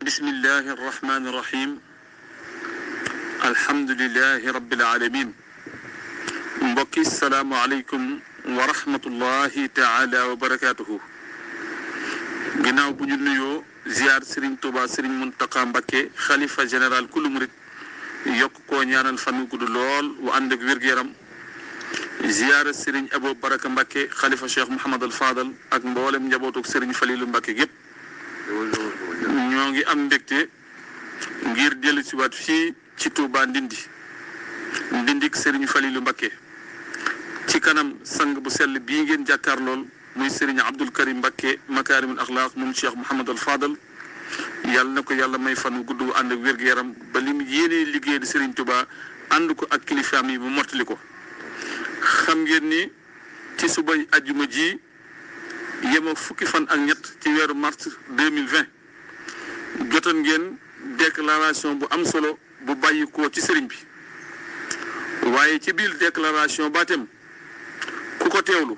بسم الله الرحمن الرحيم الحمد لله رب العالمين mbokki السلام عليكم ورحمة الله تعالى وبركاته ginnaaw bu ñu nuyoo ziar Serigne Touba Serigne Mountakha Mbacké xalifa général kulu murit yokk koo ñaanal fan wu gudd lool wu ànd ak wér-gu-yaram ziar Serigne Abou Baraka Mbacké xalifa Cheikh Mouhamadul Fadal ak mboolem njabootuk Serigne Falilou Mbacké gépp ñoo ngi am mbégte ngir dellu si waat fii ci Touba Ndindik Serigne Falilou Mbacké ci kanam sang bu sell bii ngeen jàkkaar lool muy Serigne Abdoul Karim Mbacké makaarimul axlaaq moom Cheikh Mouhamadul Fadal yàlla na ko yàlla may fan wu gudd ànd ak wér-gu-yaram ba li mu yéenee liggéey di Serigne Touba ànd ko ak kilifaam yi bu mottali ko xam ngeen ni ci subay ajjuma ji yema fukki fan ak ñett ci weeru mars 2020 jotoon ngeen déclaration bu am solo bu bàyyi ko ci sëriñ bi waaye ci biir déclaration baatem ku ko teewlu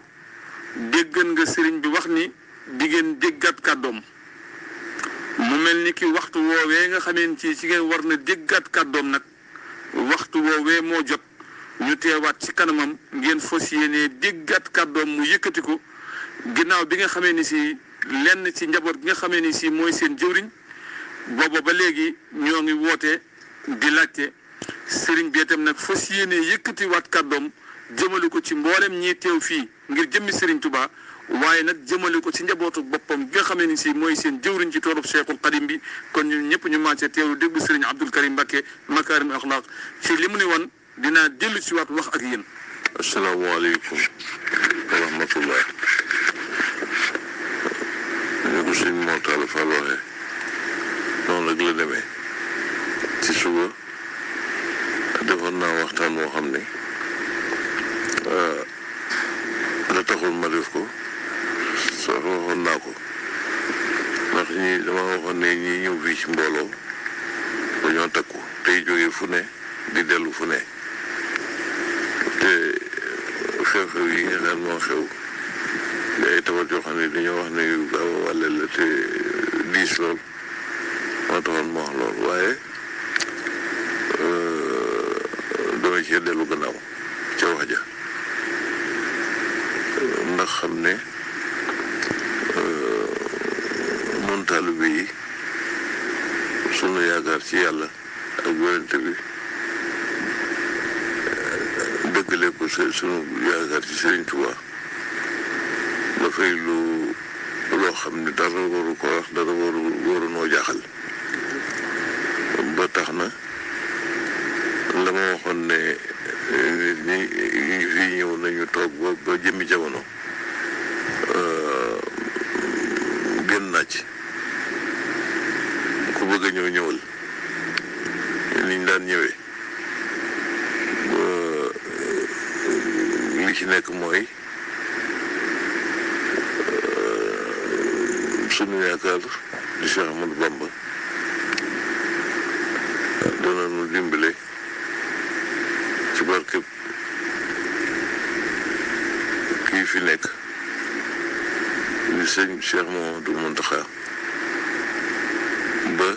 déggan nga sëriñ bi wax ni di ngeen déggat kàddoom mu mel ni ki waxtu woowee nga xameen ci ngeen war na déggat kàddoom nag waxtu woowee moo jot ñu teewaat ci kanamam ngeen fas yéenee déggat kàddoom mu yëkkati ko ginnaaw bi nga xamee ni si lenn ci njaboot gi nga xamee ni si mooy seen jëwriñ booba ba léegi ñoo ngi woote di laajte sëriñ bi itam nag fas yéenee yëkkati waat kàddoom jëmale ko ci mboolem ñi teew fii ngir jëmmi Serigne Touba waaye nag jëmale ko ci njabootu boppam bi nga xamee ni si mooy seen jëwriñ ci toolub Cheikhul Khadim bi kon ñun ñëpp ñu maase teewlu déglu Serigne Abdoul Karim Mbacké makaarim axlaaq ci li mu ne woon dinaa dellu si waat wax ak yéen. asalaamaaleykum wa rahmatullah. ñu ko sëñ Mor Talla Fall waxee noonu nag la demee ci suba defoon naa waxtaan moo xam ne la taxul ma def ko sax waxoon naa ko ndax dama waxoon ne ñi ñëw fii ci mbooloo dañoo takku tey jógee fu ne di dellu fu ne te xew-xew yi nga xam moo xew day tawat yoo xam ne dañoo wax ne yu gaaw a wàlle la te diis lool moo taxoon ma wax lool waaye dama cee dellu gannaaw ca wax ja ndax xam ne noonu taalibe yi sunu yaakaar ci yàlla ak yonente bi dëggale ko sunu yaakaar ci Serigne Touba dafay loo xam ne dara waru ko wax dara waru noo jaaxal ba tax na la ma waxoon ne nit ñi fii ñëw nañu toog ba jëmmi jamono génn naa ci ku bëgg a ñëw ñëwal niñ daan ñëwee li ci nekk mooy sunu yaakaar di Cheikh Ahmadou Bamba dana nu dimbale ci barkeb kii fi nekk di sëñ Cheikh Mouhamadou Mountakha ba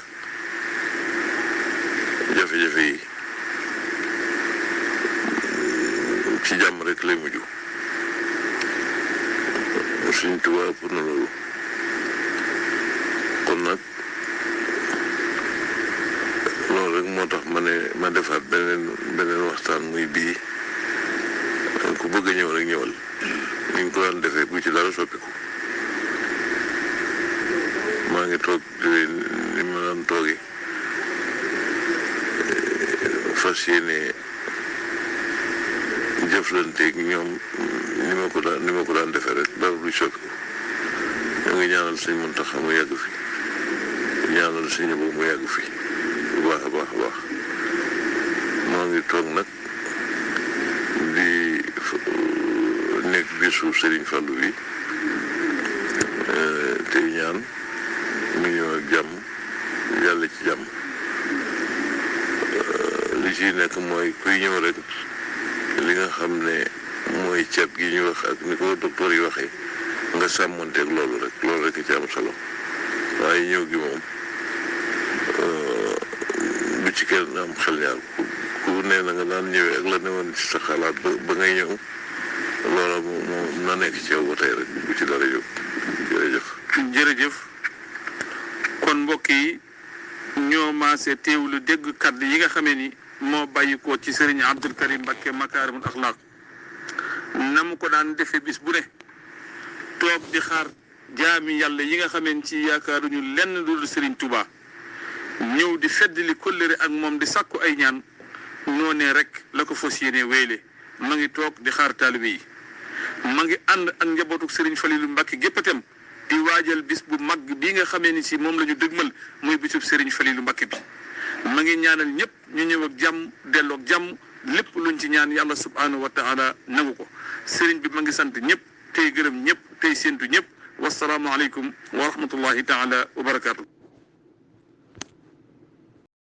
jafe-jafe yi ci jàmm rek lay mujj Sëñ Tuubaa pour na loolu kon nag loolu rek moo tax ma defaat beneen waxtaan muy bii ku bëgg a ñëw rek ñëwal ni ñu ko daan defee bu ci dara soppiku maa ngi toog ni ma daan toogi fas yéene jëflanteeg ñoom ni ma ko daan defee rek dara luy soppiku ñoo ngi ñaanal sëñ Muntaxa mu yàgg fi ñaanal sëñ Abo mu yàgg fi bu baax a baax a baax maa ngi toog nag di nekk bisu Serigne Fallou bi tey ñaan mu ñëw ak jàmm yàlla ci jàmm li ci nekk mooy kuy ñëw rek li nga xam ne mooy ceeb gi ñu wax ak ni ko docteur yi waxee nga sàmmanteeg loolu rek ci am solo waaye ñëw gi moom ci kenn am xel ñaar ku ne na nga daan ñëwee ak la newoon ci sa xalaat ba ngay ñëw loola moom na nekk ci yow ba tey rek bu ci dara jóg jërëjëf kon mbokk yi ñoo maase teewlu dégg kàddu yi nga xamee ni moo bàyyikoo ci Serigne Abdou Karim Mbacké Makaarimul Axlaaq na mu ko daan defee bis bu ne toog di xaar jaami yàlla yi nga xameen ci yaakaaruñu lenn dul Serigne Touba ñëw di feddali kóllëre ak moom di sàkku ay ñaan noonee rek la ko fas yéene wéyle ma ngi toog di xaar taalibe yi ma ngi ànd ak njabootu Serigne Falilou Mbacké géppatam di waajal bis bu mag bi nga xamee ni si moom la ñu dëgmal muy bisub Serigne Falilou Mbacké bi ma ngi ñaanal ñëpp ñu ñëw ak jàmm delloo ak jàmm lépp luñ ci ñaan yàlla subhanahu wa taala nangu ko Serigne bi ma ngi sant ñëpp tey gërëm ñëpp tey séentu ñëpp wasalaamu aleykum wa rahmatullahi taala wa barakaatu.